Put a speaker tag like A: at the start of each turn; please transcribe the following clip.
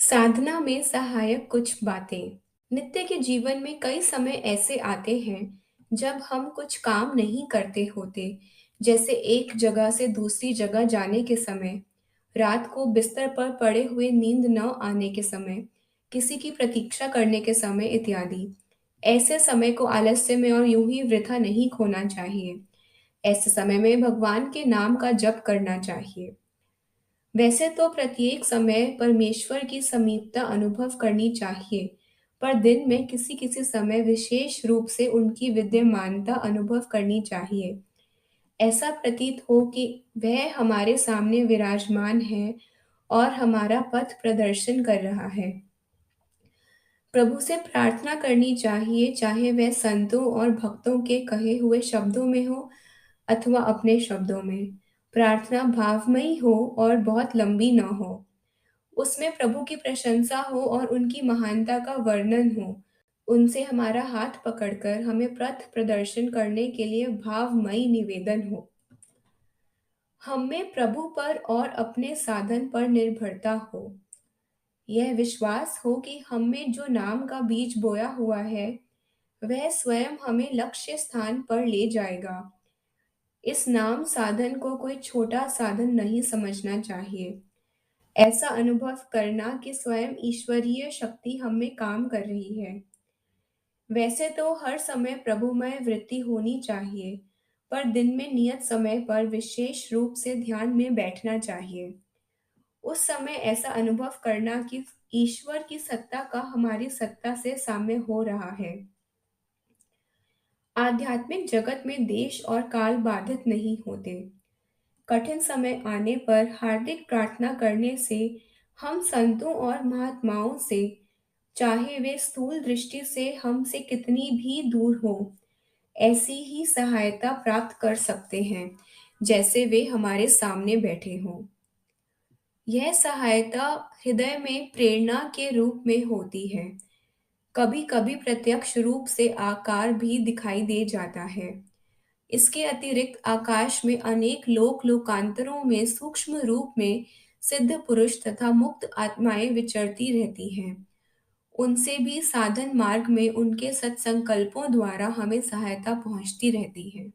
A: साधना में सहायक कुछ बातें। नित्य के जीवन में कई समय ऐसे आते हैं जब हम कुछ काम नहीं करते होते, जैसे एक जगह से दूसरी जगह जाने के समय, रात को बिस्तर पर पड़े हुए नींद न आने के समय, किसी की प्रतीक्षा करने के समय इत्यादि। ऐसे समय को आलस्य में और यूं ही वृथा नहीं खोना चाहिए। ऐसे समय में भगवान के नाम का जप करना चाहिए। वैसे तो प्रत्येक समय परमेश्वर की समीपता अनुभव करनी चाहिए, पर दिन में किसी किसी समय विशेष रूप से उनकी विद्यमानता अनुभव करनी चाहिए। ऐसा प्रतीत हो कि वह हमारे सामने विराजमान है और हमारा पथ प्रदर्शन कर रहा है। प्रभु से प्रार्थना करनी चाहिए, चाहे वह संतों और भक्तों के कहे हुए शब्दों में हो अथवा अपने शब्दों में। प्रार्थना भावमयी हो और बहुत लंबी न हो। उसमें प्रभु की प्रशंसा हो और उनकी महानता का वर्णन हो। उनसे हमारा हाथ पकड़कर हमें पथ प्रदर्शन करने के लिए भावमयी निवेदन हो। हम में प्रभु पर और अपने साधन पर निर्भरता हो। यह विश्वास हो कि हम में जो नाम का बीज बोया हुआ है, वह स्वयं हमें लक्ष्य स्थान पर ले जाएगा। इस नाम साधन को कोई छोटा साधन नहीं समझना चाहिए। ऐसा अनुभव करना कि स्वयं ईश्वरीय शक्ति हम में काम कर रही है। वैसे तो हर समय प्रभुमय वृत्ति होनी चाहिए, पर दिन में नियत समय पर विशेष रूप से ध्यान में बैठना चाहिए। उस समय ऐसा अनुभव करना कि ईश्वर की सत्ता का हमारी सत्ता से साम्य हो रहा है। आध्यात्मिक जगत में देश और काल बाधित नहीं होते। कठिन समय आने पर हार्दिक प्रार्थना करने से हम संतों और महात्माओं से, चाहे वे स्थूल दृष्टि से हमसे कितनी भी दूर हो, ऐसी ही सहायता प्राप्त कर सकते हैं जैसे वे हमारे सामने बैठे हों। यह सहायता हृदय में प्रेरणा के रूप में होती है। कभी कभी प्रत्यक्ष रूप से आकार भी दिखाई दे जाता है। इसके अतिरिक्त आकाश में अनेक लोक लोकांतरों में सूक्ष्म रूप में सिद्ध पुरुष तथा मुक्त आत्माएं विचरती रहती हैं। उनसे भी साधन मार्ग में उनके सत्संकल्पों द्वारा हमें सहायता पहुंचती रहती है।